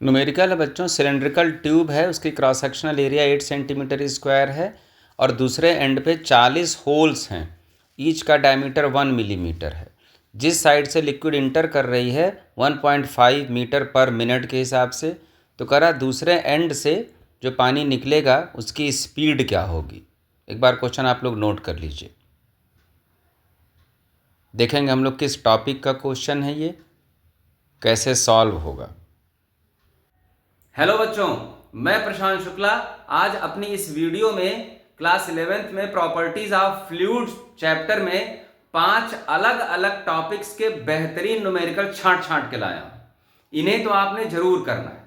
Numerical है बच्चों। Cylindrical tube है, उसकी cross sectional area 8 centimetre square है और दूसरे एंड पे 40 होल्स हैं, ईच का डायमीटर 1 मिलीमीटर है। जिस साइड से लिक्विड इंटर कर रही है 1.5 मीटर पर मिनट के हिसाब से, तो करा दूसरे एंड से जो पानी निकलेगा उसकी स्पीड क्या होगी। एक बार क्वेश्चन आप लोग नोट कर लीजिए। देखेंगे हम लोग किस टॉपिक का क्वेश्चन है, ये कैसे सॉल्व होगा। हेलो बच्चों, मैं प्रशांत शुक्ला। आज अपनी इस वीडियो में क्लास 11th में प्रॉपर्टीज ऑफ फ्लूइड्स चैप्टर में 5 अलग अलग टॉपिक्स के बेहतरीन न्यूमेरिकल छांट के लाया हूं। इन्हें तो आपने जरूर करना है।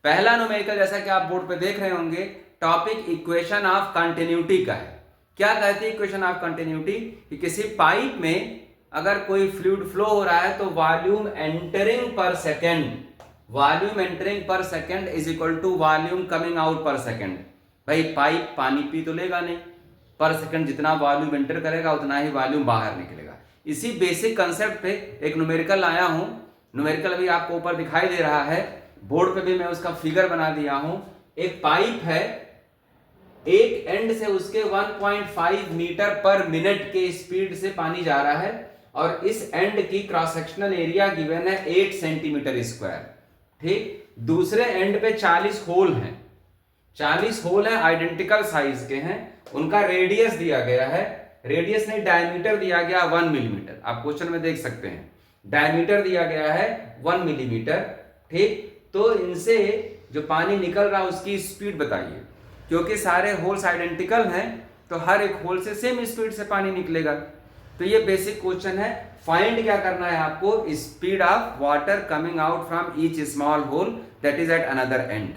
पहला न्यूमेरिकल, जैसा कि आप बोर्ड पे देख रहे होंगे, टॉपिक इक्वेशन ऑफ कंटिन्यूटी का है। क्या कहती है इक्वेशन ऑफ कंटिन्यूटी? कि किसी पाइप में अगर कोई फ्लूइड फ्लो हो रहा है तो volume entering per second is equal to volume coming out per second. भाई पाइप पानी पी तो लेगा नहीं, पर सेकेंड जितना वॉल्यूम एंटर करेगा उतना ही वॉल्यूम बाहर निकलेगा। इसी बेसिक कंसेप्ट पे एक न्यूमेरिकल लाया हूं। न्यूमेरिकल अभी आपको ऊपर दिखाई दे रहा है, बोर्ड पे भी मैं उसका फिगर बना दिया हूं। एक पाइप है, एक एंड से उसके 1.5 मीटर पर मिनट के स्पीड से पानी जा रहा है और इस एंड की क्रॉस सेक्शनल एरिया गिवन है 8 सेंटीमीटर स्क्वायर। ठीक, दूसरे एंड पे 40 होल हैं। 40 होल हैं, आइडेंटिकल साइज के हैं। उनका रेडियस दिया गया है, रेडियस नहीं डायमीटर दिया गया 1 मिलीमीटर। आप क्वेश्चन में देख सकते हैं डायमीटर दिया गया है 1 मिलीमीटर। ठीक, तो इनसे जो पानी निकल रहा है उसकी स्पीड बताइए। क्योंकि सारे होल्स आइडेंटिकल हैं तो हर एक होल से सेम स्पीड से पानी निकलेगा। तो ये बेसिक क्वेश्चन है। फाइंड क्या करना है आपको? Speed of water coming out from each small hole that is at another end.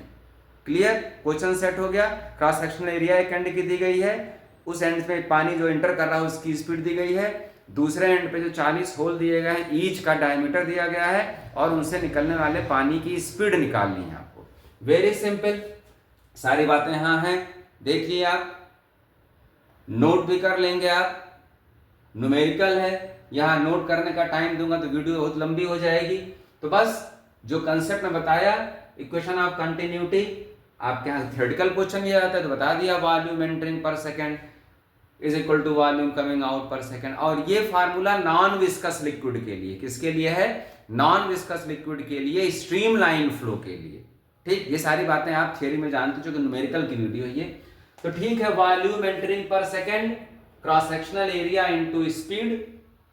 Clear? Question set हो गया। क्रॉस सेक्शनल एरिया एक एंड की दी गई है, उस एंड पे पानी जो एंटर कर रहा है उसकी स्पीड दी गई है। दूसरे एंड पे जो 40 होल दिए गए हैं, ईच का डायमीटर दिया गया है और उनसे निकलने वाले पानी की स्पीड निकालनी है आपको। वेरी सिंपल, सारी बातें यहां हैं, देखिए आप नोट भी कर लेंगे। आप न्यूमेरिकल है, यहां नोट करने का टाइम दूंगा तो वीडियो बहुत लंबी हो जाएगी। तो बस जो कंसेप्ट में बताया, इक्वेशन ऑफ कंटिन्यूटी, आपके यहां थ्योरेटिकल क्वेश्चन ये आता है तो बता दिया, volume entering per second is equal to volume coming out per second. और ये फार्मूला नॉन विस्कस लिक्विड के लिए, किसके लिए है? नॉन विस्कस लिक्विड के लिए, स्ट्रीमलाइन फ्लो के लिए। ठीक, ये सारी बातें आप थियरी में जानते हो, जो कि न्यूमेरिकल की वीडियो है ये। तो ठीक है, volume entering per second, cross sectional area into speed,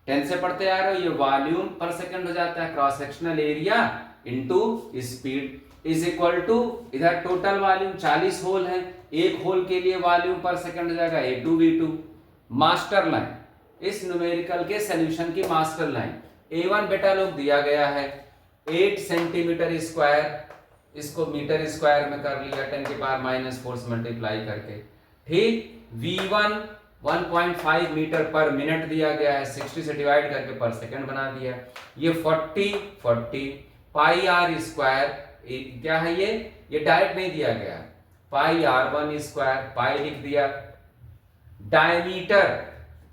10 से पढ़ते आ रहे हो, ये वॉल्यूम पर सेकेंड हो जाता है, cross sectional area into speed is equal to, इधर टोटल वॉल्यूम 40 होल है, एक होल के लिए वॉल्यूम पर सेकेंड हो जाएगा A2V2। मास्टर लाइन, इस न्यूमेरिकल के सॉल्यूशन की मास्टर लाइन, A1 बेटा लोग दिया गया है 8 सेंटीमीटर स्क्वायर, इसको मीटर स्क्वायर में कर लिया 10 की पावर -4 से मल्टीप्लाई करके। ठीक, V1 1.5 मीटर पर मिनट दिया गया है, 60 से डिवाइड करके पर सेकंड बना दिया। ये 40 पाई आर स्क्वायर, क्या है ये डायरेक्ट नहीं दिया गया, पाई R1 स्क्वायर, पाई लिख दिया।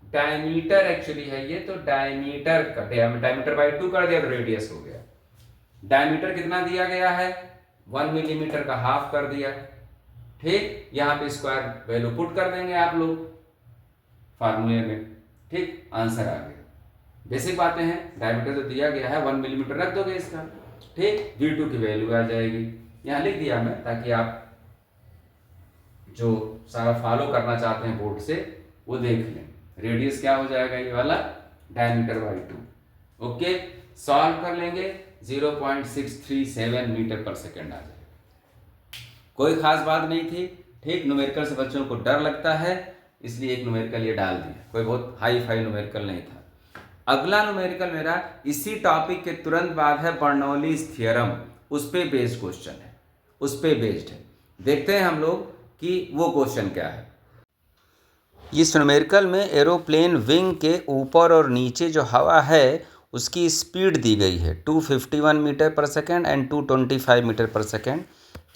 डायमीटर एक्चुअली है ये, तो डायमीटर का डायमीटर बाई 2 कर दिया तो रेडियस हो गया। डायमीटर कितना दिया गया है? 1 मिलीमीटर का हाफ कर दिया। ठीक, यहां पे स्क्वायर वैल्यू पुट कर देंगे आप लोग फार्मूले में। ठीक, आंसर आ गया। बेसिक बातें हैं, डायमीटर तो दिया गया है 1 मिलीमीटर रख दोगे इसका। ठीक, V2 की वैल्यू आ जाएगी, यहां लिख दिया मैं, ताकि आप जो सारा फॉलो करना चाहते हैं बोर्ड से वो देख लें। रेडियस क्या हो जाएगा? ये वाला डायमीटर बाई 2। ओके, सॉल्व कर लेंगे, 0.637 मीटर पर सेकेंड आ जाएगा। कोई खास बात नहीं थी। ठीक, न्यूमेरिकल से बच्चों को डर लगता है, इसलिए एक न्यूमेरिकल ये डाल दिया, कोई बहुत हाई फाई न्यूमेरिकल नहीं था। अगला न्यूमेरिकल मेरा इसी टॉपिक के तुरंत बाद है, बर्नौलीज थ्योरम, उस पे बेस्ड क्वेश्चन है, उस पे बेस्ड है। देखते हैं हम लोग कि वो क्वेश्चन क्या है। इस न्यूमेरिकल में एरोप्लेन विंग के ऊपर और नीचे जो हवा है उसकी स्पीड दी गई है 251 मीटर पर सेकेंड एंड 225 मीटर पर सेकेंड।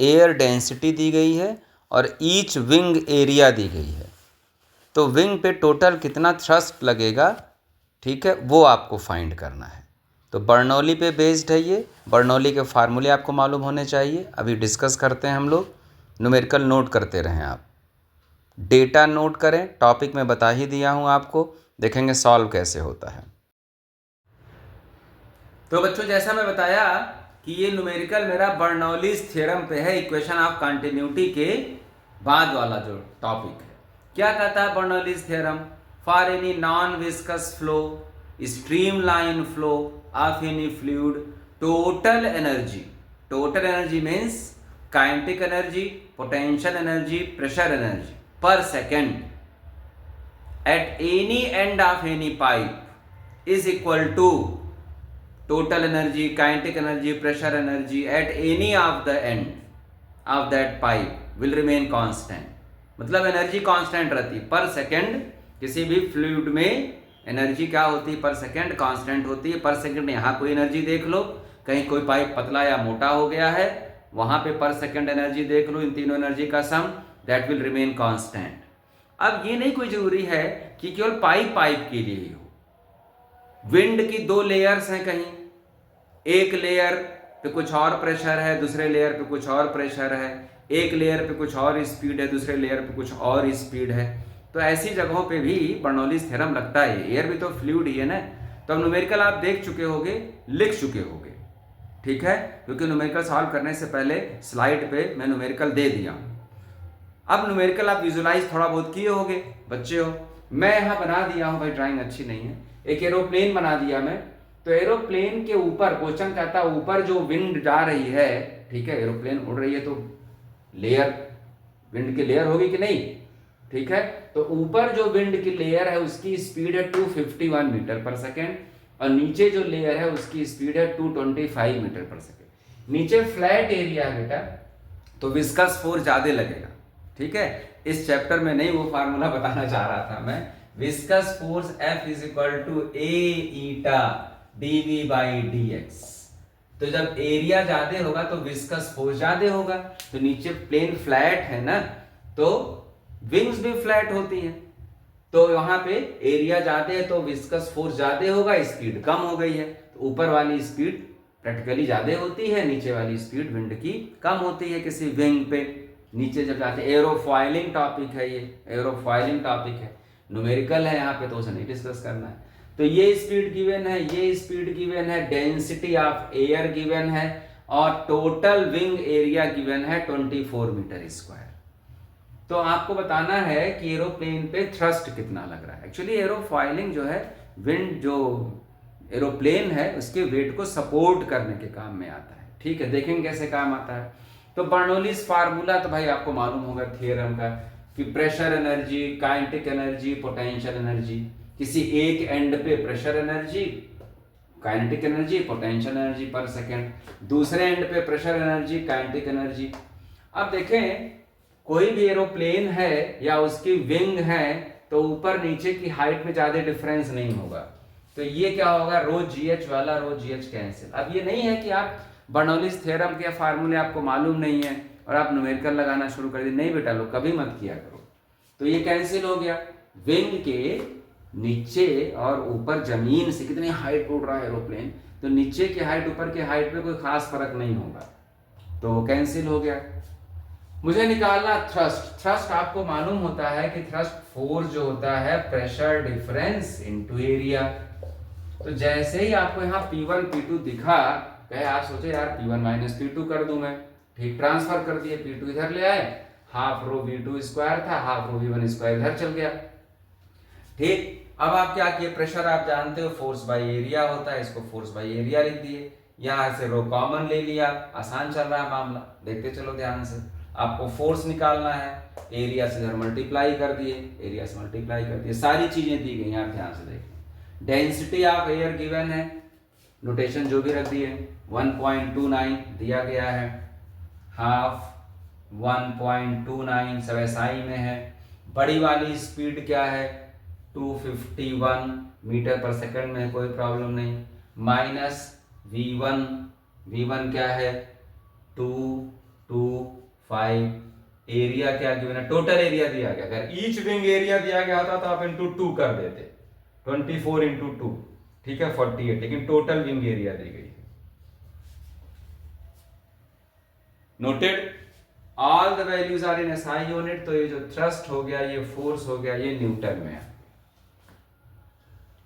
एयर डेंसिटी दी गई है और ईच विंग एरिया दी गई है। तो विंग पे टोटल कितना थ्रस्ट लगेगा, ठीक है, वो आपको फाइंड करना है। तो बर्नौली पे बेस्ड है ये। बर्नौली के फार्मूले आपको मालूम होने चाहिए। अभी डिस्कस करते हैं हम लोग। न्यूमेरिकल नोट करते रहें आप, डेटा नोट करें, टॉपिक में बता ही दिया हूँ आपको, देखेंगे सॉल्व कैसे होता है। तो बच्चों जैसा मैं बताया कि ये न्यूमेरिकल मेरा बर्नौलीज थ्योरम पे है, इक्वेशन ऑफ कंटिन्यूटी के बाद वाला जो टॉपिक है। क्या कहता है Bernoulli's theorem? For any non viscous flow, streamline flow of any fluid, total energy means kinetic energy, potential energy, pressure energy पर second at any end of any pipe is equal to total energy, kinetic energy, pressure energy at any of the end of that pipe will remain constant। मतलब energy constant रहती है पर second. किसी भी fluid में energy क्या होती है? पर सेकेंड कांस्टेंट होती है पर सेकेंड। यहाँ कोई एनर्जी देख लो, कहीं कोई पाइप पतला या मोटा हो गया है, वहां पे पर सेकेंड एनर्जी देख लो, इन तीनों एनर्जी का सम दैट विल रिमेन कांस्टेंट। अब ये नहीं कोई जरूरी है कि केवल पाइप के लिए ही हो। विंड की दो लेयर्स हैं, कहीं एक लेयर पे कुछ और प्रेशर है, दूसरे लेयर पे कुछ और प्रेशर है, एक लेयर पे कुछ और स्पीड है, दूसरे लेयर पे कुछ और स्पीड है। तो ऐसी जगहों पे भी बर्नौलीज थ्योरम लगता है। एयर भी तो फ्लूइड ही है ना। तो अब न्यूमेरिकल आप देख चुके होगे, लिख चुके होगे, ठीक है, क्योंकि न्यूमेरिकल सॉल्व करने से पहले स्लाइड पे मैं न्यूमेरिकल दे दिया हूं। अब न्यूमेरिकल आप विजुलाइज थोड़ा बहुत किए होगे, बच्चे हो। मैं यहाँ बना दिया हूँ भाई, ड्राइंग अच्छी नहीं है, एक एरोप्लेन बना दिया मैं। तो एरोप्लेन के ऊपर क्वेश्चन कहता है ऊपर जो विंड जा रही है, ठीक है, एरोप्लेन उड़ रही है तो लेयर, विंड की लेयर होगी कि नहीं, ठीक है। तो ऊपर जो विंड की लेयर है उसकी स्पीड है 251 मीटर पर सेकेंड, और नीचे जो लेयर है उसकी स्पीड है 225 मीटर पर सेकेंड। नीचे फ्लैट एरिया है बेटा, तो विस्कस फोर्स ज्यादा लगेगा, ठीक है। इस चैप्टर में नहीं वो फार्मूला बताना चाह रहा था मैं। Viscous force F is equal to A eta dv by dx। तो जब एरिया ज्यादा होगा तो विस्कस फोर्स ज्यादा होगा। तो नीचे प्लेन फ्लैट है ना, तो विंग्स भी फ्लैट होती हैं, तो वहां पे एरिया ज्यादा है तो विस्कस फोर्स ज्यादा होगा, स्पीड कम हो गई है। तो ऊपर वाली स्पीड प्रैक्टिकली ज्यादा होती है, नीचे वाली स्पीड विंड की कम होती है किसी विंग पे। नीचे जब जाते, एरोफॉइलिंग टॉपिक है, ये एरोफॉइलिंग टॉपिक है, न्यूमेरिकल है यहाँ पे, तो उसे नहीं डिस्कस करना है। तो ये स्पीड गिवन है, ये स्पीड गिवन है, डेंसिटी ऑफ एयर गिवन है, और टोटल विंग एरिया गिवन है 24 मीटर स्क्वायर। तो आपको बताना है कि एरोप्लेन पे थ्रस्ट कितना लग रहा है। एक्चुअली एरोफॉइलिंग जो है, विंड जो एरोप्लेन है उसके वेट को सपोर्ट करने के काम में आता है, ठीक है। देखेंगे कैसे काम आता है। तो बर्नौलीज फार्मूला तो भाई आपको मालूम होगा थ्योरम का, कि pressure energy, kinetic energy, potential energy. किसी एक एंड पे pressure energy, kinetic energy, potential energy पर सेकेंड, दूसरे एंड पे प्रेशर एनर्जी, काइनेटिक एनर्जी। अब देखें कोई भी एरोप्लेन है या उसकी विंग है, तो ऊपर नीचे की हाइट में ज्यादा डिफरेंस नहीं होगा। तो ये क्या होगा, रो जी एच वाला रो जी एच कैंसिल। अब ये नहीं है कि आप बर्नौलीज थ्योरम के फार्मूले आपको मालूम नहीं है और आप न्यूमेरिकल लगाना शुरू कर दिए, नहीं बेटा, लोग कभी मत किया करो। तो ये कैंसिल हो गया। विंग के नीचे और ऊपर जमीन से कितनी हाइट उड़ रहा है एरोप्लेन, तो नीचे की हाइट ऊपर की हाइट में कोई खास फर्क नहीं होगा, तो वो कैंसिल हो गया। मुझे निकालना थ्रस्ट। थ्रस्ट आपको मालूम होता है कि थ्रस्ट फोर्स जो होता है प्रेशर डिफरेंस इनटू एरिया। तो जैसे ही आपको यहाँ P1 P2 दिखा, कहे आप सोचे यार P1 माइनस P2 कर दूं मैं, ठीक, ट्रांसफर कर दिए, P2 इधर ले आए, हाफ रो V2 स्क्वायर था, हाफ रो V1 स्क्वायर इधर चल गया, ठीक। अब आप क्या किए, प्रेशर आप जानते हो फोर्स बाय एरिया होता है, इसको फोर्स बाय एरिया लिख दिए, यहां से रो कॉमन ले लिया, आसान चल रहा है मामला, देखते चलो ध्यान से। आपको फोर्स निकालना है, एरिया से इधर मल्टीप्लाई कर दिए, एरिया से मल्टीप्लाई कर दिए, सारी चीजें दी गई, आप ध्यान से देखें। डेंसिटी ऑफ एयर गिवन है, नोटेशन जो भी रख दिए, 1.29 दिया गया है, हाफ 1.29 सब एसआई में है। बड़ी वाली स्पीड क्या है, 251 मीटर पर सेकंड में है, कोई प्रॉब्लम नहीं, माइनस V1 क्या है 225, एरिया क्या गिवन है, टोटल एरिया दिया गया, अगर ईच विंग एरिया दिया गया होता तो आप इंटू 2 कर देते, 24 इंटू 2, ठीक है 48, लेकिन टोटल विंग एरिया दी गई है। Noted, all the values are in SI unit. तो ये जो थ्रस्ट हो गया, ये फोर्स हो गया, ये न्यूटन में है।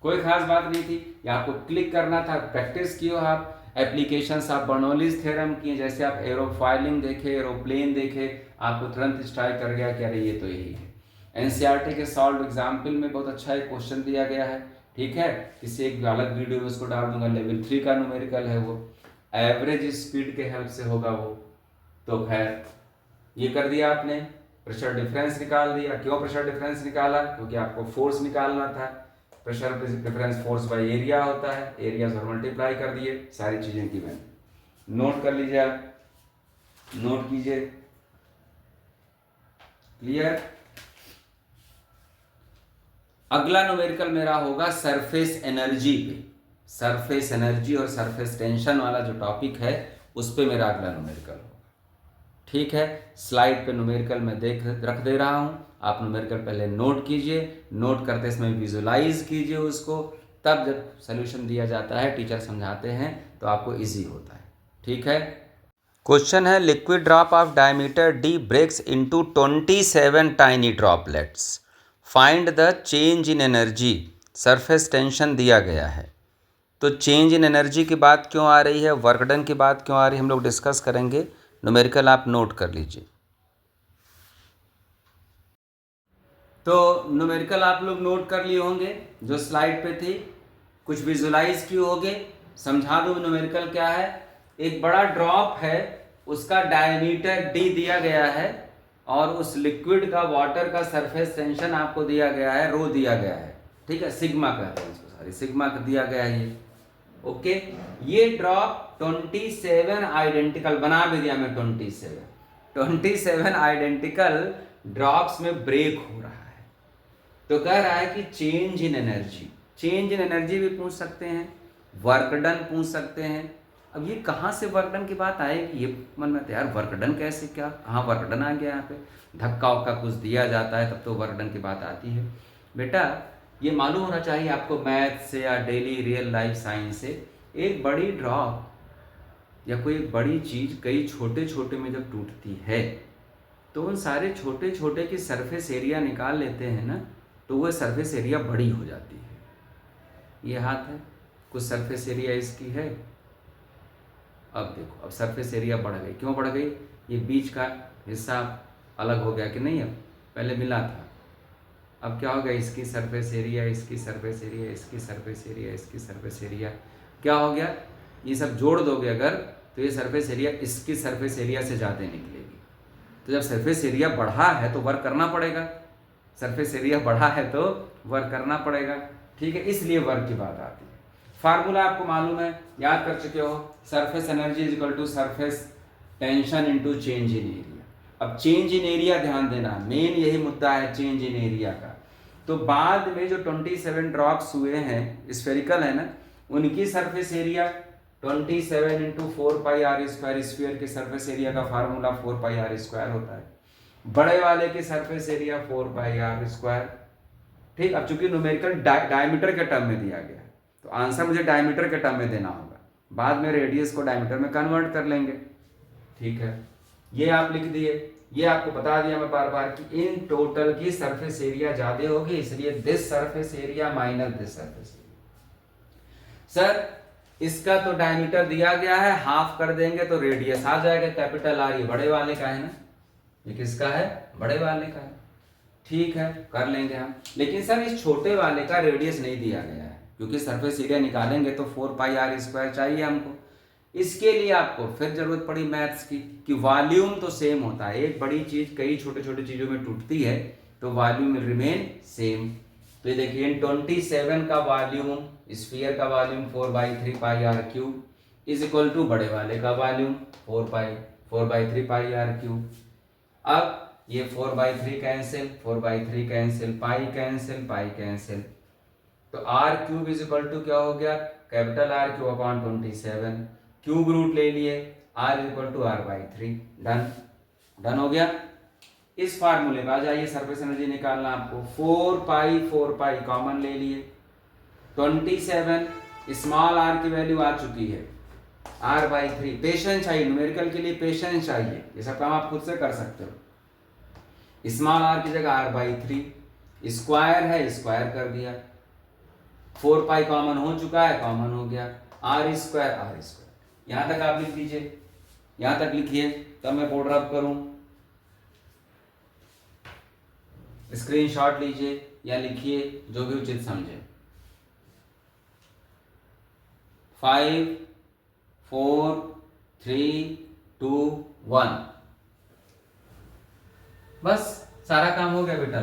कोई खास बात नहीं थी, ये आपको क्लिक करना था, प्रैक्टिस किए आप, एप्लीकेशंस आप बर्नौलीज थ्योरम किए, जैसे आप एरोफाइलिंग देखे, एरोप्लेन देखे, आपको तुरंत स्ट्राइक कर गया कि अरे ये तो यही है। एनसीईआरटी के सॉल्व एग्जाम्पल में बहुत अच्छा एक क्वेश्चन दिया गया है, ठीक है, किसी एक अलग वीडियो में उसको डाल दूंगा, लेवल 3 का न्यूमेरिकल है वो, एवरेज स्पीड के हेल्प से होगा वो। तो खैर ये कर दिया आपने, प्रेशर डिफरेंस निकाल दिया। क्यों प्रेशर डिफरेंस निकाला? क्योंकि आपको फोर्स निकालना था। Pressure difference force by area होता है, एरिया से मल्टीप्लाई कर दिए, सारी चीजें की मैंने नोट कर लीजिए आप, नोट कीजिए। क्लियर? अगला न्यूमेरिकल मेरा होगा सरफेस एनर्जी पे। सरफेस एनर्जी और सरफेस टेंशन वाला जो टॉपिक है उस पे मेरा अगला न्यूमेरिकल होगा। ठीक है, स्लाइड पे न्यूमेरिकल मैं रख दे रहा हूं, आप न्यूमेरिकल पहले नोट कीजिए, नोट करते समय विजुलाइज कीजिए उसको, तब जब सोल्यूशन दिया जाता है, टीचर समझाते हैं तो आपको इजी होता है। ठीक है, क्वेश्चन है liquid drop of diameter D breaks into 27 tiny droplets, find the change in energy, surface tension दिया गया है। तो चेंज इन एनर्जी की बात क्यों आ रही है, वर्क डन की बात क्यों आ रही है, हम लोग डिस्कस करेंगे। न्यूमेरिकल आप नोट कर लीजिए। तो न्यूमेरिकल आप लोग नोट कर लिए होंगे जो स्लाइड पे थी, कुछ विजुलाइज किए होंगे। समझा दूं न्यूमेरिकल क्या है। एक बड़ा ड्रॉप है, उसका डायमीटर डी दिया गया है, और उस लिक्विड का, वाटर का सरफेस टेंशन आपको दिया गया है, रो दिया गया है, ठीक है, सिग्मा कहते हैं इसको, सॉरी सिग्मा का दिया गया है ये। ओके, ये ड्रॉप 27 आइडेंटिकल बना भी दिया मैं, 27 आइडेंटिकल ड्रॉप्स में ब्रेक हो रहा है। तो कह रहा है कि change in energy, change in energy भी पूछ सकते हैं, वर्क डन पूछ सकते हैं। अब ये कहाँ से वर्क डन की बात आएगी, ये मन में यार वर्क डन कैसे, क्या कहाँ वर्क डन आ गया यहाँ पे, धक्का वक्का कुछ दिया जाता है तब तो वर्क डन की बात आती है। बेटा ये मालूम होना चाहिए आपको मैथ से या डेली रियल लाइफ साइंस से, एक बड़ी ड्रॉप या कोई एक बड़ी चीज़ कई छोटे छोटे में जब टूटती है तो उन सारे छोटे छोटे की सरफेस एरिया निकाल लेते हैं ना, तो वह सरफेस एरिया बड़ी हो जाती है। ये हाथ है, कुछ सरफेस एरिया इसकी है, अब देखो अब सरफेस एरिया बढ़ गई, क्यों बढ़ गई, ये बीच का हिस्सा अलग हो गया कि नहीं, अब पहले मिला था, अब क्या हो गया, इसकी सरफेस एरिया, इसकी सरफेस एरिया, इसकी सरफेस एरिया, इसकी सरफेस एरिया, क्या हो गया, ये सब जोड़ दोगे अगर तो ये सरफेस एरिया इसकी सरफेस एरिया से ज़्यादा निकलेगी। तो जब सरफेस एरिया बढ़ा है तो वर्क करना पड़ेगा, सरफेस एरिया बढ़ा है तो वर्क करना पड़ेगा, ठीक है, इसलिए वर्क की बात आती है। फार्मूला आपको मालूम है, याद कर चुके हो, surface energy is equal to surface tension into change in area. अब चेंज इन एरिया ध्यान देना, मेन यही मुद्दा है चेंज इन एरिया का। तो बाद में जो 27 ड्रॉप्स हुए हैं, स्फेरिकल है ना, उनकी surface area 27 into 4 pi R square, sphere के सरफेस एरिया का फार्मूला 4 पाई आर स्क्वायर होता है। बड़े वाले की surface area 4 pi R square, ठीक। अब चूंकि न्यूमेरिकल डायमीटर के टर्म में दिया गया है तो आंसर मुझे डायमीटर के टर्म में देना होगा, बाद में रेडियस को डायमीटर में कन्वर्ट कर लेंगे, ठीक है। ये आप लिख दिए, ये आपको बता दिया मैं बार बार कि इन टोटल की सरफेस एरिया ज्यादा होगी, इसलिए this surface area minus this surface area. Sir इसका तो डायमीटर दिया गया है, हाफ कर देंगे तो रेडियस आ जाएगा, कैपिटल आर, ये बड़े वाले का है ना, ये किसका है, बड़े वाले का है, ठीक है, कर लेंगे हम। लेकिन सर इस छोटे वाले का रेडियस नहीं दिया गया है, क्योंकि सरफेस एरिया निकालेंगे तो 4 पाई आर स्क्वायर चाहिए हमको। इसके लिए आपको फिर जरूरत पड़ी मैथ्स की, कि वॉल्यूम तो सेम होता है, एक बड़ी चीज कई छोटे छोटे चीजों में टूटती है तो वॉल्यूम विल रिमेन सेम। तो ये देखिए 27 का वॉल्यूम, स्फीयर का volume 4/3 pi R cube is equal to बड़े वाले का वॉल्यूम 4/3 पाई आर क्यूब। अब ये 4/3 cancel, 4/3 cancel, pi cancel, pi cancel, तो R cube is equal to क्या हो गया, capital R cube upon 27, cube root ले लिए, R is equal to r/3, done, done हो गया। इस फार्मूले में आ जाइए, सरफेस एनर्जी निकालना आपको, 4 पाई कॉमन ले लिए, 27 स्मॉल आर की वैल्यू आ चुकी है r/3। पेशेंस चाहिए, न्यूमेरिकल के लिए पेशेंस चाहिए, ये सब काम आप खुद से कर सकते हो। स्मॉल आर की जगह r/3, स्क्वायर है स्क्वायर कर दिया, 4 पाई कॉमन हो चुका है, कॉमन हो गया, r² यहां तक आप लिख दीजिए, यहां तक लिखिए, तब मैं बोर्ड रब करूं, स्क्रीनशॉट लीजिए या लिखिए जो भी उचित समझे। 5 4 3 2 1 बस सारा काम हो गया बेटा,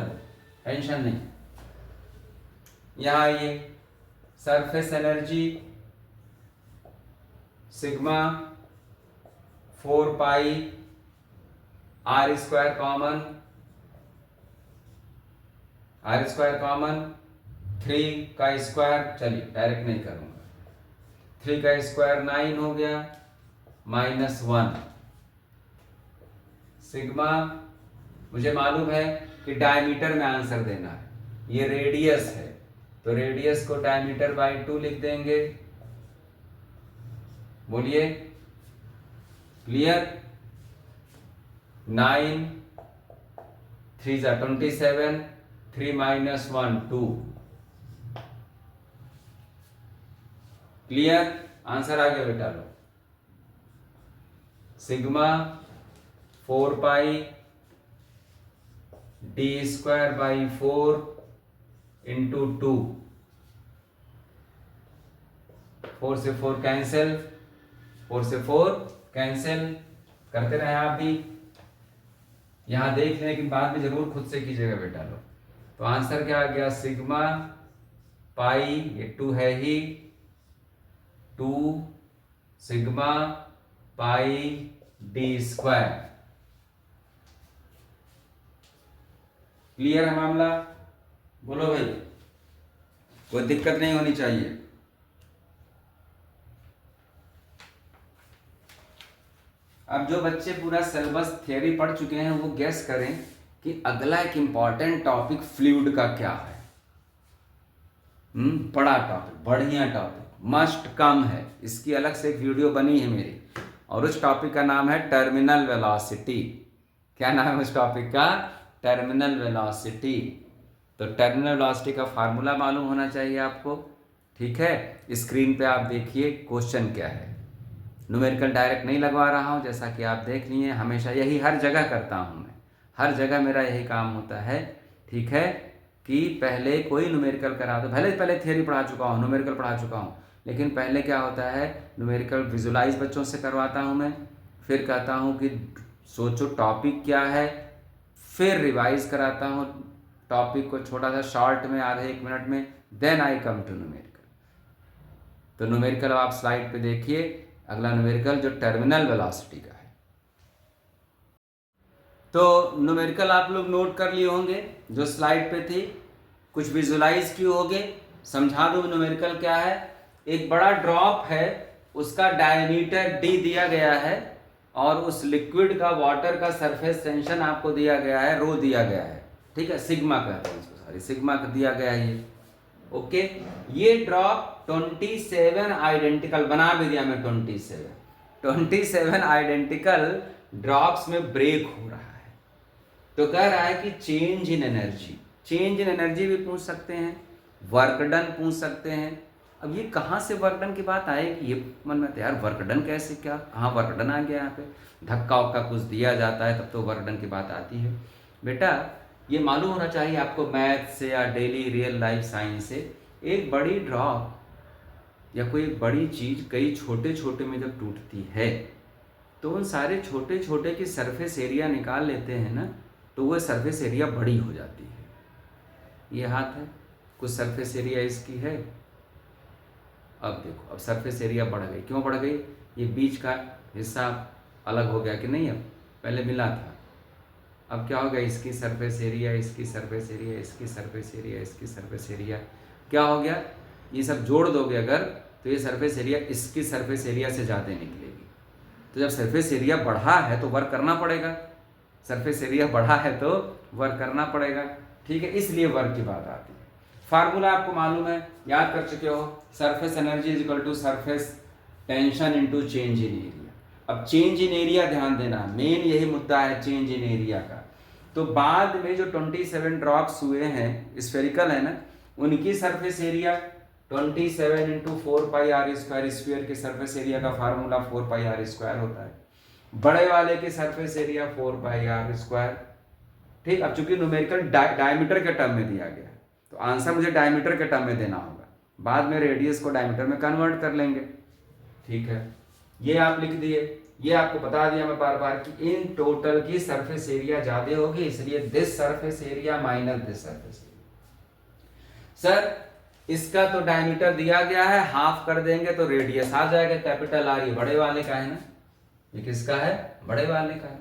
टेंशन नहीं। यहां आइए, सरफेस एनर्जी सिग्मा 4 पाई r² कॉमन 3 का स्क्वायर, चलिए डायरेक्ट नहीं करूंगा, 3 का स्क्वायर 9 हो गया, -1 सिग्मा, मुझे मालूम है कि डायमीटर में आंसर देना है, ये रेडियस है तो रेडियस को डायमीटर बाई 2 लिख देंगे। बोलिए क्लियर। 9 3 × 27, 3 - 1 2, क्लियर, आंसर आ गया बेटा लो। सिग्मा 4 पाई d²/4 × 2, 4 से 4 कैंसिल, 4 से 4 कैंसिल, करते रहे आप भी, यहां देख लेने के बाद में जरूर खुद से कीजिएगा बेटा लोग। तो आंसर क्या आ गया, सिग्मा पाई, ये 2 है ही, 2 सिग्मा पाई d²। क्लियर है मामला, बोलो भाई, कोई दिक्कत नहीं होनी चाहिए। अब जो बच्चे पूरा सिलेबस थियरी पढ़ चुके हैं वो गेस करें कि अगला एक इंपॉर्टेंट टॉपिक फ्लूइड का क्या है। बड़ा टॉपिक, बढ़िया टॉपिक, मस्ट कम है, इसकी अलग से एक वीडियो बनी है मेरी, और उस टॉपिक का नाम है टर्मिनल वेलोसिटी। क्या नाम है उस टॉपिक का, टर्मिनल वेलोसिटी। तो टर्मिनल वेलोसिटी का फार्मूला मालूम होना चाहिए आपको, ठीक है। स्क्रीन पे आप देखिए क्वेश्चन क्या है, न्यूमेरिकल डायरेक्ट नहीं लगवा रहा हूँ, जैसा कि आप देख लिए, हमेशा यही हर जगह करता हूँ मैं, हर जगह मेरा यही काम होता है, ठीक है, कि पहले कोई न्यूमेरिकल करा दो, पहले थियरी पढ़ा चुका हूँ, न्यूमेरिकल पढ़ा चुका हूँ, लेकिन पहले क्या होता है, न्यूमेरिकल विजुलाइज बच्चों से करवाता हूँ मैं, फिर कहता हूँ कि सोचो टॉपिक क्या है, फिर रिवाइज कराता हूँ टॉपिक को छोटा सा शॉर्ट में, आधे 1 मिनट में, then I come to numerical. तो न्यूमेरिकल आप स्लाइड पे देखिए, अगला न्यूमेरिकल जो टर्मिनल वेलोसिटी का है। तो न्यूमेरिकल आप लोग नोट कर लिए होंगे जो स्लाइड पे थी, कुछ विजुलाइज किए होंगे। समझा दूं न्यूमेरिकल क्या है, एक बड़ा ड्रॉप है, उसका डायमीटर d दिया गया है, और उस लिक्विड का, वाटर का सरफेस टेंशन आपको दिया गया है, रो दिया गया है, ठीक है, सिग्मा कहते हैं इसको, सॉरी सिग्मा का दिया गया है ये, ओके। ये ड्रॉप 27 आइडेंटिकल, बना भी दिया मैं 27 आइडेंटिकल ड्रॉप्स में ब्रेक हो रहा है। तो कह रहा है कि change in energy, change in energy भी पूछ सकते हैं, वर्क डन पूछ सकते हैं। अब ये कहाँ से वर्क डन की बात आएगी, ये मन में, यार वर्क डन कैसे, क्या कहाँ वर्क डन आ गया, यहाँ पे धक्का वक्का कुछ दिया जाता है तब तो वर्क डन की बात आती है। बेटा ये मालूम होना चाहिए आपको मैथ से या डेली रियल लाइफ साइंस से, एक बड़ी ड्रॉप या कोई बड़ी चीज़ कई छोटे छोटे में जब टूटती है तो उन सारे छोटे छोटे की सरफेस एरिया निकाल लेते हैं ना, तो वह सरफेस एरिया बड़ी हो जाती है। ये हाथ है, कुछ सरफेस एरिया इसकी है, अब देखो अब सरफेस एरिया बढ़ गई, क्यों बढ़ गई, ये बीच का हिस्सा अलग हो गया कि नहीं, अब पहले मिला था, अब क्या होगा, इसकी सरफेस एरिया, इसकी सरफेस एरिया, इसकी सरफेस एरिया, इसकी सरफेस एरिया, क्या हो गया, ये सब जोड़ दोगे अगर तो ये सरफेस एरिया इसकी सरफेस एरिया से ज़्यादा निकलेगी। तो जब सरफेस एरिया बढ़ा है तो वर्क करना पड़ेगा, सरफेस एरिया बढ़ा है तो वर्क करना पड़ेगा, ठीक है, इसलिए वर्क की बात आती है। फार्मूला आपको मालूम है, याद कर चुके हो, surface energy is equal to surface tension into change in area. अब चेंज इन एरिया ध्यान देना, मेन यही मुद्दा है चेंज इन एरिया का। तो बाद में जो 27 ड्रॉप्स हुए हैं स्फेरिकल है ना, उनकी surface area 27 into 4 pi R square, sphere के सरफेस एरिया का फार्मूला 4 पाई आर स्क्वायर होता है, बड़े वाले की surface area 4 pi R square. ठीक, अब चूंकि न्यूमेरिकल डायमीटर के टर्म में दिया गया है तो आंसर मुझे डायमीटर के टर्म में देना होगा, बाद में रेडियस को डायमीटर में कन्वर्ट कर लेंगे। ठीक है, ये आप लिख दिए। ये आपको बता दिया मैं बार बार कि इन टोटल की सरफेस एरिया ज्यादा होगी, इसलिए this surface area minus this surface area. Sir इसका तो डायमीटर दिया गया है, हाफ कर देंगे तो रेडियस आ जाएगा कैपिटल आर, ये बड़े वाले का है ना, ये किसका है, बड़े वाले का है।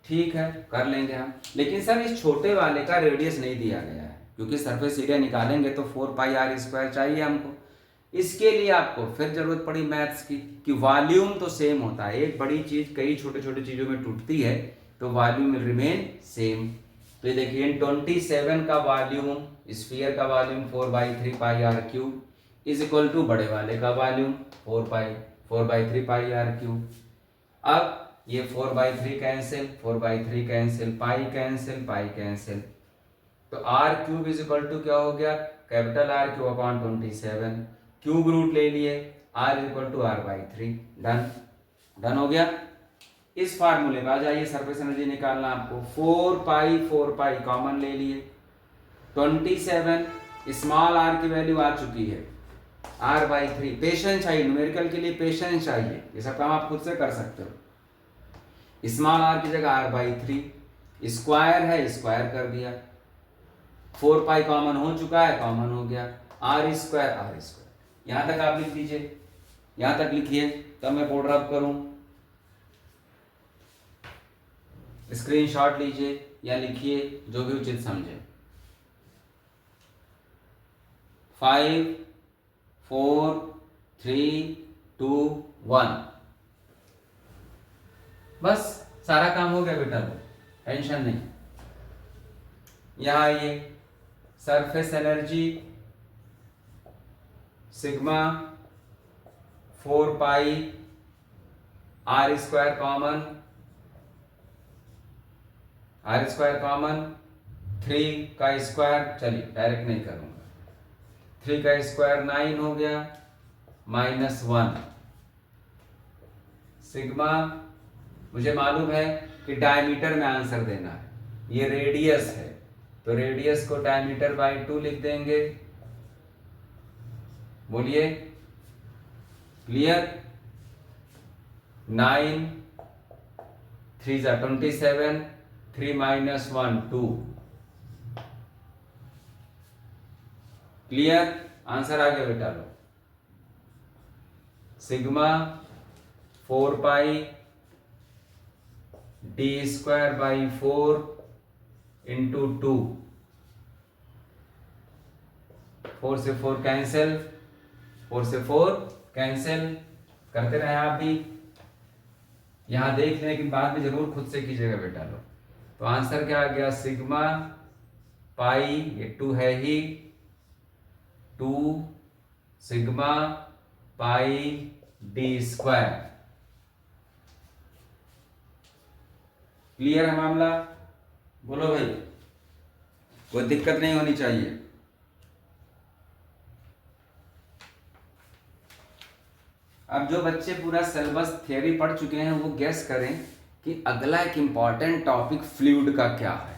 ठीक है, कर लेंगे हम, लेकिन सर इस छोटे वाले का रेडियस नहीं दिया गया है, क्योंकि सरफेस एरिया निकालेंगे तो 4 पाई आर स्क्वायर चाहिए हमको। इसके लिए आपको फिर जरूरत पड़ी मैथ्स की, कि वॉल्यूम तो सेम होता है, एक बड़ी चीज कई छोटे छोटे चीजों में टूटती है तो वॉल्यूम विल रिमेन सेम। तो ये देखिए 27 का वॉल्यूम, स्फीयर का volume 4/3 pi R cube is equal to बड़े वाले का वॉल्यूम 4/3 पाई आर क्यूब। अब ये 4/3 cancel, 4/3 cancel, pi cancel, pi cancel, तो R cube is equal to क्या हो गया, capital R cube upon 27, cube root ले लिए, R is equal to r/3। Done, done हो गया। इस फार्मूले में आ जाइए, सरफेस एनर्जी निकालना आपको, 4 पाई कॉमन ले लिए, 27 स्मॉल आर की वैल्यू आ चुकी है r/3। पेशेंस चाहिए, न्यूमेरिकल के लिए पेशेंस चाहिए, ये सब काम आप खुद से कर सकते हो। स्मॉल आर की जगह r/3, स्क्वायर है स्क्वायर कर दिया, 4 पाई कॉमन हो चुका है, कॉमन हो गया, आर स्क्वायर। यहां तक आप लिख दीजिए, यहां तक लिखिए, तब मैं बोर्ड रब करूं, स्क्रीनशॉट लीजिए या लिखिए जो भी उचित समझे। 5 4 3 2 1, बस सारा काम हो गया बेटा, टेंशन नहीं। यहां आइए, surface energy sigma 4 pi R square common, 3 का स्क्वायर, चलिए डायरेक्ट नहीं करूंगा, 3 का स्क्वायर 9 हो गया, -1 सिग्मा। मुझे मालूम है कि डायमीटर में आंसर देना है, ये रेडियस है तो रेडियस को डायमीटर बाई 2 लिख देंगे। बोलिए, क्लियर। 9 3 जा 27, 3 - 1 2, क्लियर, आंसर आ गया बेटा लो। सिग्मा 4 पाई d²/4 इंटू 2, 4 से 4 कैंसिल, 4 से 4 कैंसिल, करते रहे आप भी, यहां देख लें लेकिन बाद में जरूर खुद से कीजिएगा बेटा लोग। तो आंसर क्या आ गया, सिग्मा पाई, ये 2 है ही, 2 सिग्मा पाई d²। क्लियर है मामला, बोलो भाई, कोई दिक्कत नहीं होनी चाहिए। अब जो बच्चे पूरा सिलेबस थियरी पढ़ चुके हैं वो गेस करें कि अगला एक इंपॉर्टेंट टॉपिक फ्लूइड का क्या है।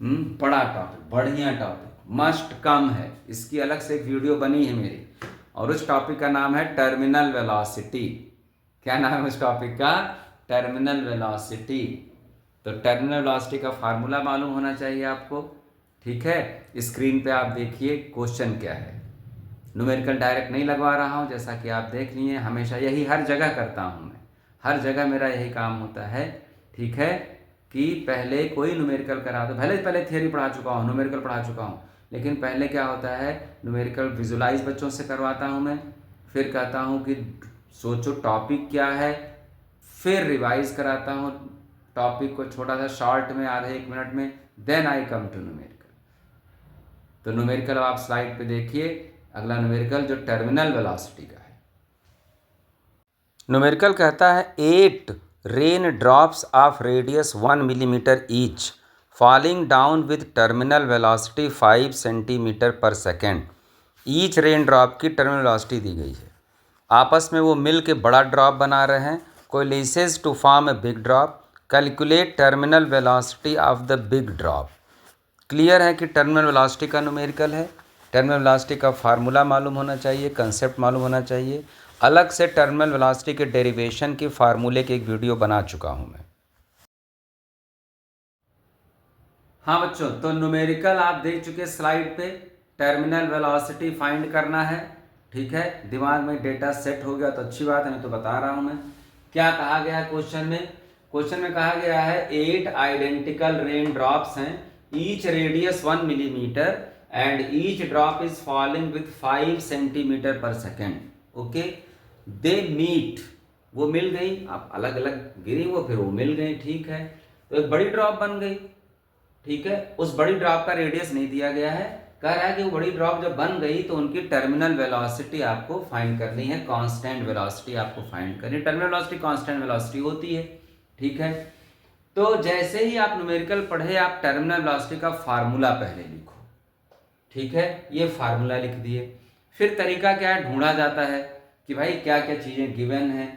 बड़ा टॉपिक, बढ़िया टॉपिक, मस्ट कम है, इसकी अलग से एक वीडियो बनी है मेरी, और उस टॉपिक का नाम है टर्मिनल वेलोसिटी। क्या नाम है उस टॉपिक का, टर्मिनल वेलोसिटी। तो टर्मिनल वेलोसिटी का फार्मूला मालूम होना चाहिए आपको। ठीक है, स्क्रीन पे आप देखिए क्वेश्चन क्या है, न्यूमेरिकल डायरेक्ट नहीं लगवा रहा हूँ, जैसा कि आप देख लिए, हमेशा यही हर जगह करता हूँ मैं, हर जगह मेरा यही काम होता है। ठीक है, कि पहले कोई न्यूमेरिकल करा दो, पहले थियरी पढ़ा चुका हूँ, न्यूमेरिकल पढ़ा चुका हूँ, लेकिन पहले क्या होता है, न्यूमेरिकल विजुलाइज बच्चों से करवाता हूँ मैं, फिर कहता हूँ कि सोचो टॉपिक क्या है, फिर रिवाइज कराता हूँ टॉपिक को छोटा सा शॉर्ट में, आधे 1 मिनट में, then I come to numerical. तो न्यूमेरिकल आप स्लाइड पे देखिए, अगला न्यूमेरिकल जो टर्मिनल वेलोसिटी का है। न्यूमेरिकल कहता है 8 rain drops of radius 1 millimetre each falling down with terminal velocity 5 centimetre पर सेकेंड। ईच रेन ड्रॉप की टर्मिनल वेलोसिटी दी गई है, आपस में वो मिल के बड़ा ड्रॉप बना रहे हैं। Coalesces to form a big drop, calculate terminal velocity of the big drop. Clear है कि टर्मिनल वेलोसिटी का न्यूमेरिकल है। टर्मिनल वेलोसिटी का फार्मूला मालूम होना चाहिए, कंसेप्ट मालूम होना चाहिए। अलग से टर्मिनल वेलोसिटी के डेरिवेशन के फार्मूले की एक वीडियो बना चुका हूं मैं। हाँ बच्चों, तो न्यूमेरिकल आप देख चुके स्लाइड पे, टर्मिनल वेलोसिटी फाइंड करना है। ठीक है, दिमाग में डेटा सेट हो गया तो अच्छी बात है, मैं तो बता रहा हूं मैं। क्या कहा गया है क्वेश्चन में? क्वेश्चन में कहा गया है 8 आइडेंटिकल रेन ड्रॉप्स हैं, each radius 1 millimetre and each drop is falling with 5 centimetre पर सेकेंड। ओके, दे मीट, वो मिल गई, आप अलग अलग गिरी वो, फिर वो मिल गई। ठीक है, तो एक बड़ी ड्रॉप बन गई। ठीक है, उस बड़ी ड्रॉप का रेडियस नहीं दिया गया है, कह रहा है कि वो बड़ी ड्रॉप जब बन गई तो उनकी टर्मिनल वेलोसिटी आपको फाइंड करनी है, कांस्टेंट वेलोसिटी आपको फाइंड करनी है। टर्मिनल वेलोसिटी कांस्टेंट वेलोसिटी होती है। ठीक है, तो जैसे ही आप न्यूमेरिकल पढ़े, आप टर्मिनल वेलोसिटी का फार्मूला पहले लिखो। ठीक है, ये फार्मूला लिख दिए। फिर तरीका क्या है, ढूंढा जाता है कि भाई क्या क्या चीज़ें गिवन हैं।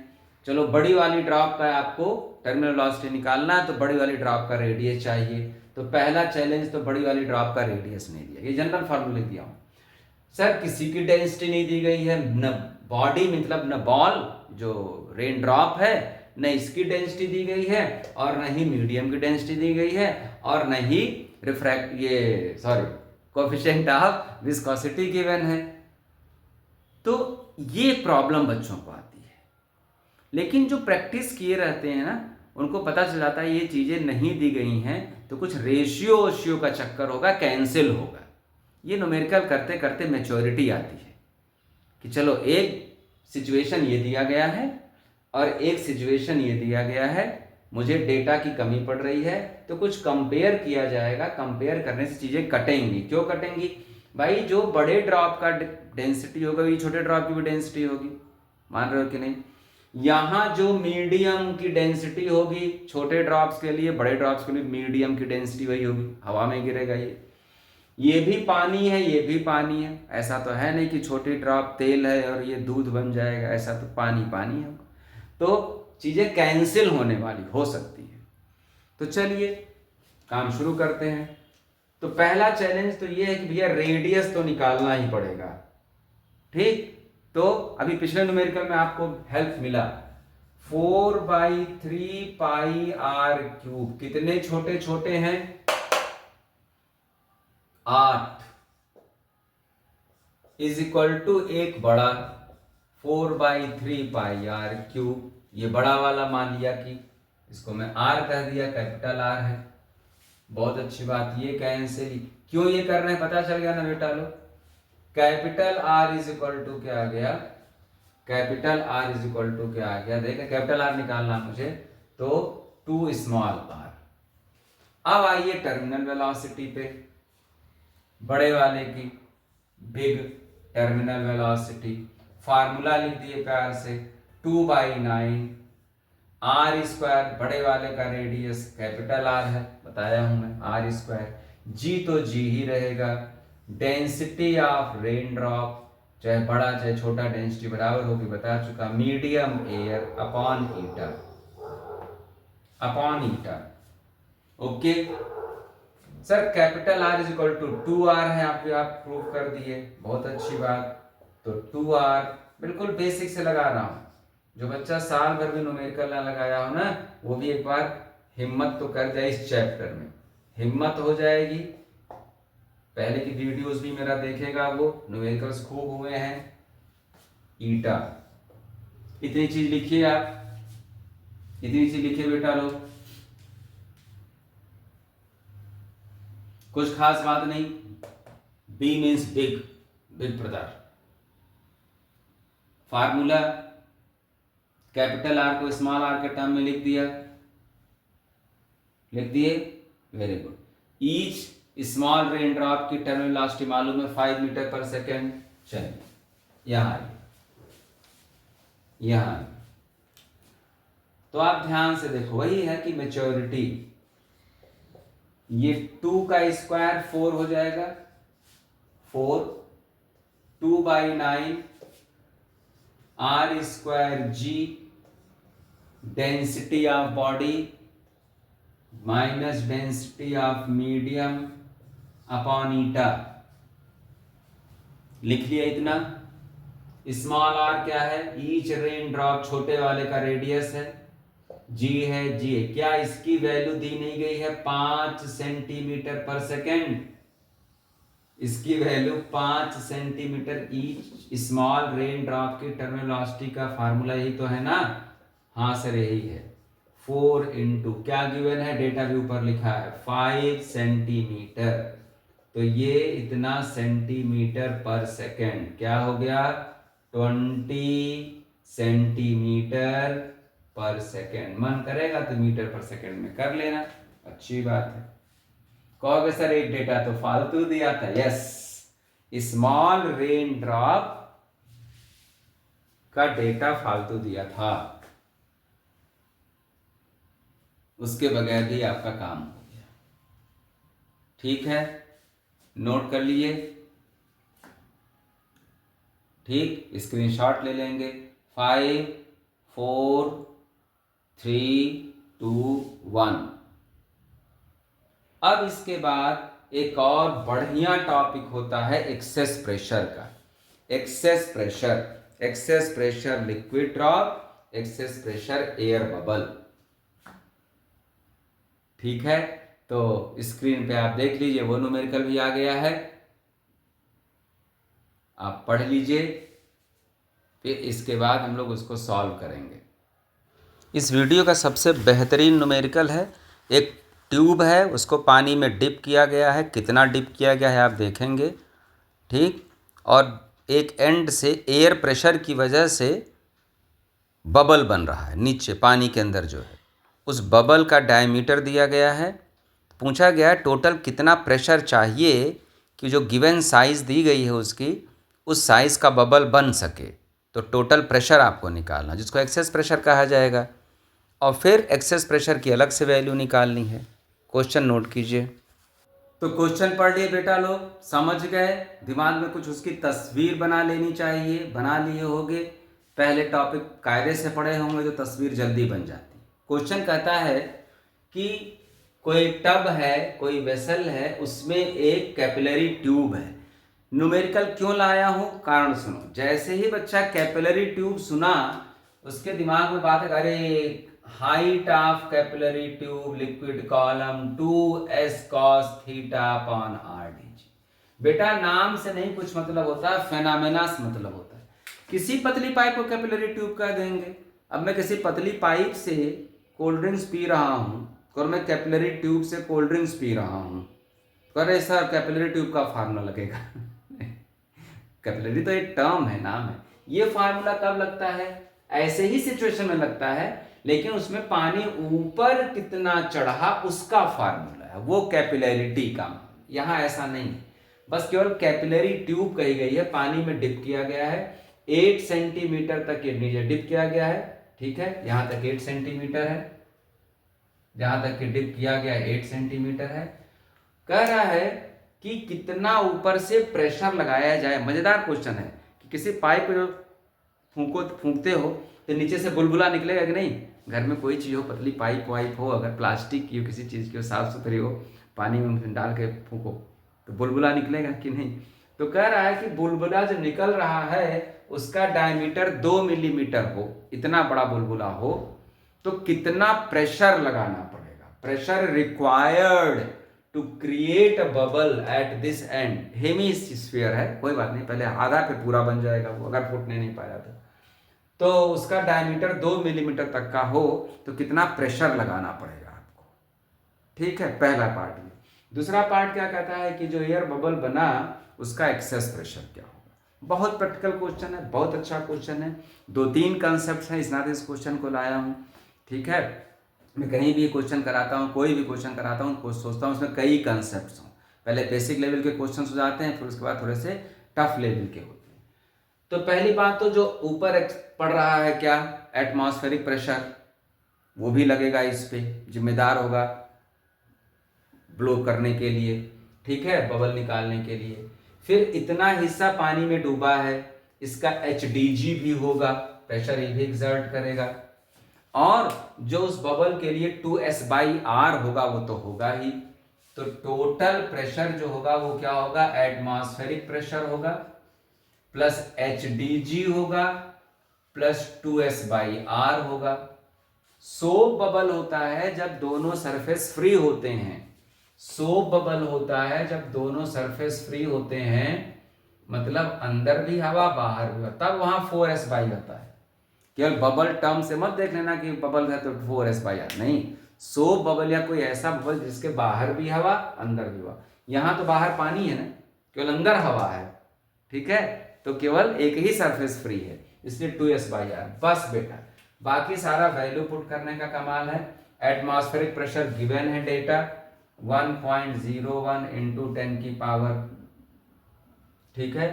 चलो, बड़ी वाली ड्रॉप का आपको टर्मिनल वेलोसिटी निकालना है तो बड़ी वाली ड्रॉप का रेडियस चाहिए। तो पहला चैलेंज तो बड़ी वाली ड्रॉप का रेडियस नहीं दिया, ये जनरल फार्मूला दिया हूँ। सर किसी की डेंसिटी नहीं दी गई है, न बॉडी मतलब न बॉल जो रेन ड्रॉप है, न इसकी डेंसिटी दी गई है, और न ही मीडियम की डेंसिटी दी गई है, और न ही कोएफिशिएंट ऑफ विस्कोसिटी गिवन है। तो ये प्रॉब्लम बच्चों को आती है, लेकिन जो प्रैक्टिस किए रहते हैं ना, उनको पता चल जाता है ये चीज़ें नहीं दी गई हैं तो कुछ रेशियो का चक्कर होगा, कैंसिल होगा। ये न्यूमेरिकल करते करते मैच्योरिटी आती है कि चलो एक सिचुएशन ये दिया गया है और एक सिचुएशन ये दिया गया है, मुझे डेटा की कमी पड़ रही है तो कुछ कंपेयर किया जाएगा। कंपेयर करने से चीज़ें कटेंगी। क्यों कटेंगी भाई? जो बड़े ड्रॉप का डेंसिटी होगा ये छोटे ड्रॉप की भी डेंसिटी होगी, मान रहे हो कि नहीं? यहाँ जो मीडियम की डेंसिटी होगी छोटे ड्रॉप्स के लिए, बड़े ड्रॉप्स के लिए मीडियम की डेंसिटी वही होगी, हवा में गिरेगा ये भी पानी है, ये भी पानी है। ऐसा तो है नहीं कि छोटी ड्रॉप तेल है और ये दूध बन जाएगा, ऐसा तो पानी पानी है। तो चीज़ें कैंसिल होने वाली हो सकती है। तो चलिए काम शुरू करते हैं। तो पहला चैलेंज तो ये है कि भैया रेडियस तो निकालना ही पड़ेगा। ठीक, तो अभी पिछले न्यूमेरिकल में आपको हेल्प मिला 4/3 पाई आर क्यूब। कितने छोटे छोटे हैं? 8 इज इक्वल टू एक बड़ा 4/3 पाई आर क्यूब। ये बड़ा वाला मान लिया कि इसको मैं आर कह दिया, कैपिटल आर है। बहुत अच्छी बात, ये कैंसिल। क्यों ये कर रहे हैं पता चल गया ना बेटा लोग? Capital R is equal to क्या आ गया? Capital R is equal to क्या आ गया? देखा, कैपिटल आर निकालना मुझे, तो 2 स्मॉल आर। अब आइए टर्मिनल वेलोसिटी पे, बड़े वाले की बिग टर्मिनल वेलोसिटी। फार्मूला लिख दिए प्यार से, 2/9 आर स्क्वायर, बड़े वाले का रेडियस कैपिटल आर है, बताया हूं मैं, आर स्क्वायर। जी तो जी ही रहेगा। डेंसिटी ऑफ रेन ड्रॉप, चाहे बड़ा चाहे छोटा, डेंसिटी बराबर होगी, बता चुका, medium air upon eta. Okay sir, capital R is equal to 2r है, आप प्रूव कर दिए, बहुत अच्छी बात। तो 2r बिल्कुल बेसिक से लगा रहा हूं। जो बच्चा साल भर भी न्यूमेरिकल ना लगाया हो ना, वो भी एक बार हिम्मत तो कर जाए, इस चैप्टर में हिम्मत हो जाएगी। पहले की वीडियोस भी मेरा देखेगा, वो न्यूमेरिकल्स खूब हुए हैं। ईटा, इतनी चीज लिखिए आप, इतनी चीज लिखिए बेटा लोग, कुछ खास बात नहीं। बी मीन्स बिग, बिग पदार्थ। फार्मूला कैपिटल आर को स्मॉल आर के टर्म में लिख दिया, लिख दिए, very good. Each small rain drop की टर्मिनल वेलोसिटी मालूम है 5 मीटर पर सेकेंड। चलिए यहाँ तो आप ध्यान से देखो, वही है कि मेच्योरिटी, ये 2 का स्क्वायर 4 हो जाएगा, 4 2/9 r² g density of body minus density of medium upon eta. लिख लिया इतना। स्मॉल आर क्या है, ईच रेन ड्रॉप छोटे वाले का रेडियस है, जी है, जी है। क्या इसकी वैल्यू दी नहीं गई है 5 सेंटीमीटर पर सेकेंड, इसकी value 5 centimetre each small rain drop की टर्मिनल वेलोसिटी का फार्मूला यही तो है ना। हाँ सर यही है, 4 इंटू क्या गिवन है, डेटा व्यू पर लिखा है 5 सेंटीमीटर, तो ये इतना सेंटीमीटर पर सेकेंड, क्या हो गया 20 सेंटीमीटर पर सेकेंड। मन करेगा तो मीटर पर सेकेंड में कर लेना, अच्छी बात है। कहोगे सर एक डेटा तो फालतू दिया था, यस, स्मॉल रेन ड्रॉप का डेटा फालतू दिया था, उसके बगैर भी आपका काम हो गया। ठीक है, नोट कर लिए, ठीक, स्क्रीनशॉट ले लेंगे। 5 4 3 2 1। अब इसके बाद एक और बढ़िया टॉपिक होता है एक्सेस प्रेशर का। Excess pressure liquid drop, excess pressure air bubble. ठीक है, तो स्क्रीन पे आप देख लीजिए, वो न्यूमेरिकल भी आ गया है, आप पढ़ लीजिए, फिर इसके बाद हम लोग उसको सॉल्व करेंगे। इस वीडियो का सबसे बेहतरीन न्यूमेरिकल है, एक ट्यूब है, उसको पानी में डिप किया गया है, कितना डिप किया गया है आप देखेंगे, ठीक, और एक एंड से एयर प्रेशर की वजह से बबल बन रहा है नीचे पानी के अंदर जो है, उस बबल का डायमीटर दिया गया है। पूछा गया है टोटल कितना प्रेशर चाहिए कि जो गिवन साइज़ दी गई है उसकी, उस साइज़ का बबल बन सके, तो टोटल प्रेशर आपको निकालना, जिसको एक्सेस प्रेशर कहा जाएगा, और फिर एक्सेस प्रेशर की अलग से वैल्यू निकालनी है। क्वेश्चन नोट कीजिए। तो क्वेश्चन पढ़ लिए बेटा लोग, समझ गए, दिमाग में कुछ उसकी तस्वीर बना लेनी चाहिए, बना लिए होंगे, पहले टॉपिक कायदे से पढ़े होंगे तो तस्वीर जल्दी बन जाती। क्वेश्चन कहता है कि कोई टब है, कोई वेसल है, उसमें एक कैपिलरी ट्यूब है। न्यूमेरिकल क्यों लाया हूँ, कारण सुनो। जैसे ही बच्चा कैपिलरी ट्यूब सुना, उसके दिमाग में बात है, अरे height of capillary tube liquid column 2s cos theta upon r/dg। बेटा नाम से नहीं कुछ मतलब होता, फेनामेना से मतलब होता है। किसी पतली पाइप को कैपिलरी ट्यूब कह देंगे। अब मैं किसी पतली पाइप से कोल्ड ड्रिंक्स पी रहा हूँ और मैं कैपिलरी ट्यूब से कोल्ड ड्रिंक्स पी रहा हूँ, तो अरे सर कैपिलरी ट्यूब का फार्मूला लगेगा कैपिलरी तो एक टर्म है, नाम है। ये फार्मूला कब लगता है, ऐसे ही सिचुएशन में लगता है, लेकिन उसमें पानी ऊपर कितना चढ़ा उसका फार्मूला है, वो कैपिलरिटी का। यहाँ ऐसा नहीं है, बस केवल कैपिलरी ट्यूब कही गई है, पानी में डिप किया गया है, 8 सेंटीमीटर तक ये नीचे डिप किया गया है। ठीक है, यहाँ तक 8 सेंटीमीटर है, जहां तक कि डिप किया गया 8 सेंटीमीटर है। कह रहा है कि कितना ऊपर से प्रेशर लगाया जाए। मजेदार क्वेश्चन है कि किसी पाइप को फूंकते हो तो नीचे से बुलबुला निकलेगा कि नहीं। घर में कोई चीज़ हो, पतली पाइप वाइप हो, अगर प्लास्टिक की हो, किसी चीज़ की हो, साफ सुथरी हो, पानी में डाल के फूंको तो बुलबुला निकलेगा कि नहीं। तो कह रहा है कि बुलबुला जो निकल रहा है उसका डायमीटर 2 मिलीमीटर हो, इतना बड़ा बुलबुला हो, तो कितना प्रेशर लगाना पड़ेगा। Pressure required to create a bubble at this end. Hemisphere है, कोई बात नहीं, पहले आधा फिर पूरा बन जाएगा वो, अगर फूटने नहीं पाया तो उसका डायमीटर 2 मिलीमीटर तक का हो तो कितना प्रेशर लगाना पड़ेगा आपको। ठीक है, पहला पार्ट में। दूसरा पार्ट क्या कहता है कि जो एयर बबल बना उसका एक्सेस प्रेशर क्या होगा। बहुत प्रैक्टिकल क्वेश्चन है, बहुत अच्छा क्वेश्चन है। 2-3 कंसेप्ट हैं, इस नाते इस क्वेश्चन को लाया हूँ। ठीक है, मैं कहीं भी क्वेश्चन कराता हूँ, कोई भी क्वेश्चन कराता हूँ, सोचता हूँ उसमें कई कंसेप्ट हों, पहले बेसिक लेवल के क्वेश्चन हो जाते हैं, फिर उसके बाद थोड़े से टफ लेवल के होते हैं। तो पहली बात तो जो ऊपर पड़ रहा है क्या, एटमॉस्फेरिक प्रेशर, वो भी लगेगा इस पे, जिम्मेदार होगा ब्लो करने के लिए, ठीक है, बबल निकालने के लिए। फिर इतना हिस्सा पानी में डूबा है, इसका HDG भी होगा, प्रेशर ये भी एक्सर्ट करेगा। और जो उस बबल के लिए 2S/R होगा वो तो होगा ही। तो टोटल प्रेशर जो होगा वो क्या होगा, एटमॉस्फेरिक प्रेशर होगा प्लस HDG होगा प्लस 2S/R होगा। सोप बबल होता है जब दोनों सरफेस फ्री होते हैं, सोप बबल होता है जब दोनों सरफेस फ्री होते हैं, मतलब अंदर भी हवा बाहर भी हवा, तब वहां 4S/R होता है। केवल बबल टर्म से मत देख लेना कि बबल है तो 4S/R, नहीं, सोप बबल या कोई ऐसा बबल जिसके बाहर भी हवा अंदर भी हवा। यहां तो बाहर पानी है ना, केवल अंदर हवा है, ठीक है, तो केवल एक ही सरफेस फ्री है, इसलिए 2S/R बस बेटा। बाकी सारा वैल्यू पुट करने का कमाल है। एटमॉस्फेरिक प्रेशर गिवन है डेटा 1.01 × 10⁻, ठीक है,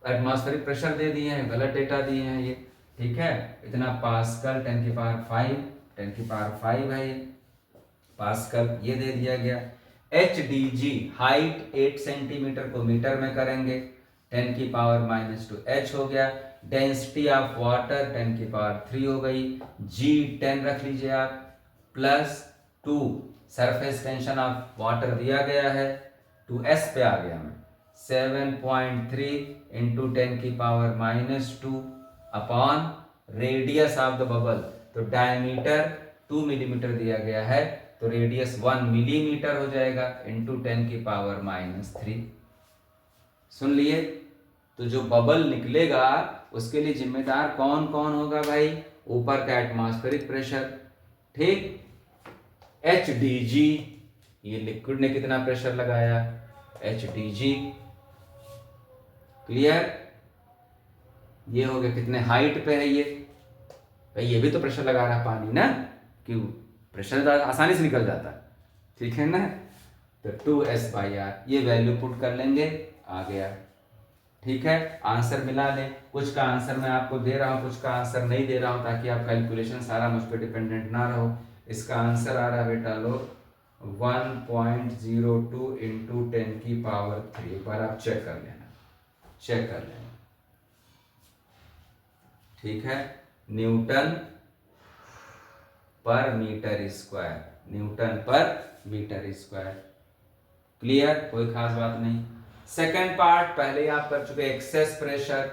एटमॉस्फेरिक प्रेशर दे दिए हैं, गलत डेटा दिए हैं ये, ठीक है, इतना पास्कल 10⁵ है ये पास्कल, ये दे दिया गया। HDG हाइट 8 सेंटीमीटर को मीटर में करेंगे, 10⁻⁻2 H हो गया। डेंसिटी ऑफ वाटर 10⁻³ हो गई, G 10 रख लीजिए आप, plus 2 surface tension of water दिया गया है, 2S पे आ गया मैं, 7.3 × 10⁻⁻2 upon radius of the bubble, तो डायमीटर 2 मिलीमीटर दिया गया है, तो रेडियस 1 मिलीमीटर हो जाएगा इंटू 10⁻⁻3। सुन लिए, तो जो बबल निकलेगा उसके लिए जिम्मेदार कौन कौन होगा भाई, ऊपर का एटमॉस्फेरिक प्रेशर, ठीक, HDG, ये लिक्विड ने कितना प्रेशर लगाया, HDG, क्लियर, ये हो गया कितने हाइट पे है ये, भाई ये भी तो प्रेशर लगा रहा है पानी ना, क्यों, प्रेशर तो आसानी से निकल जाता है, ठीक है ना, तो 2S/R ये वैल्यू पुट कर लेंगे, आ गया, ठीक है। आंसर मिला लें, कुछ का आंसर मैं आपको दे रहा हूँ, कुछ का आंसर नहीं दे रहा हूँ, ताकि आप कैलकुलेशन सारा मुझ पर डिपेंडेंट ना रहो। इसका आंसर आ रहा है बेटा लो 1.02 × 10⁻3, एक बार आप चेक कर लेना, चेक कर लेना, ठीक है, न्यूटन पर मीटर स्क्वायर, न्यूटन पर मीटर स्क्वायर, क्लियर, कोई खास बात नहीं। सेकेंड पार्ट पहले आप कर चुके, excess pressure,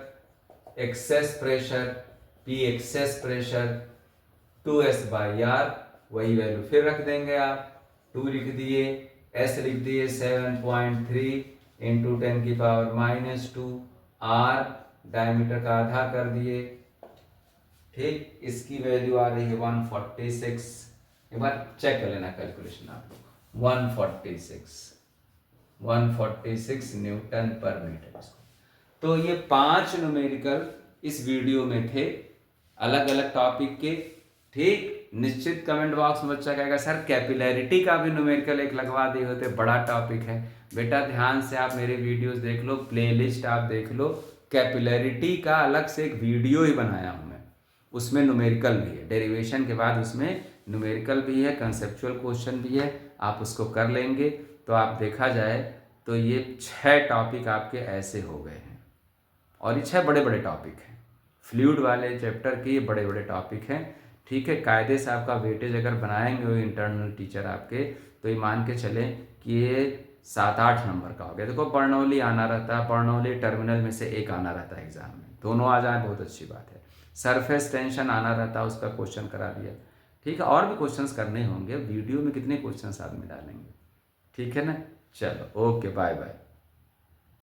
excess pressure, P excess pressure 2S/R, वही वैल्यू फिर रख देंगे आप, 2 लिख दिए, S लिख दिए 7.3 × 10⁻⁻2, R डायमीटर का आधा कर दिए, ठीक, इसकी वैल्यू आ रही है 146, एक बार चेक कर लेना कैलकुलेशन आप लोग, 146 न्यूटन पर मीटर। तो ये 5 न्यूमेरिकल इस वीडियो में थे, अलग अलग टॉपिक के, ठीक। निश्चित कमेंट बॉक्स में बच्चा कहेगा सर कैपिलैरिटी का भी न्यूमेरिकल एक लगवा दिए होते, बड़ा टॉपिक है। बेटा ध्यान से आप मेरे वीडियोस देख लो, प्लेलिस्ट आप देख लो, कैपिलैरिटी का अलग से एक वीडियो ही बनाया हूँ मैं, उसमें न्यूमेरिकल भी है, डेरिवेशन के बाद उसमें न्यूमेरिकल भी है, कंसेप्चुअल क्वेश्चन भी है, आप उसको कर लेंगे तो आप देखा जाए तो ये 6 टॉपिक आपके ऐसे हो गए हैं, और ये 6 बड़े बड़े टॉपिक हैं, फ्लूइड वाले चैप्टर के ये बड़े बड़े टॉपिक हैं, ठीक है। कायदे से आपका वेटेज अगर बनाएंगे वो इंटरनल टीचर आपके, तो ये मान के चलें कि ये 7-8 नंबर का हो गया। देखो बर्नौली आना रहता है, बर्नौली टर्मिनल में से एक आना रहता है एग्जाम में, दोनों आ जाए बहुत अच्छी बात है। सरफेस टेंशन आना रहता है, उसका क्वेश्चन करा दिया, ठीक है। और भी क्वेश्चंस करने होंगे, वीडियो में कितने क्वेश्चंस आदमी डालेंगे, ठीक है ना। चलो ओके, बाय बाय।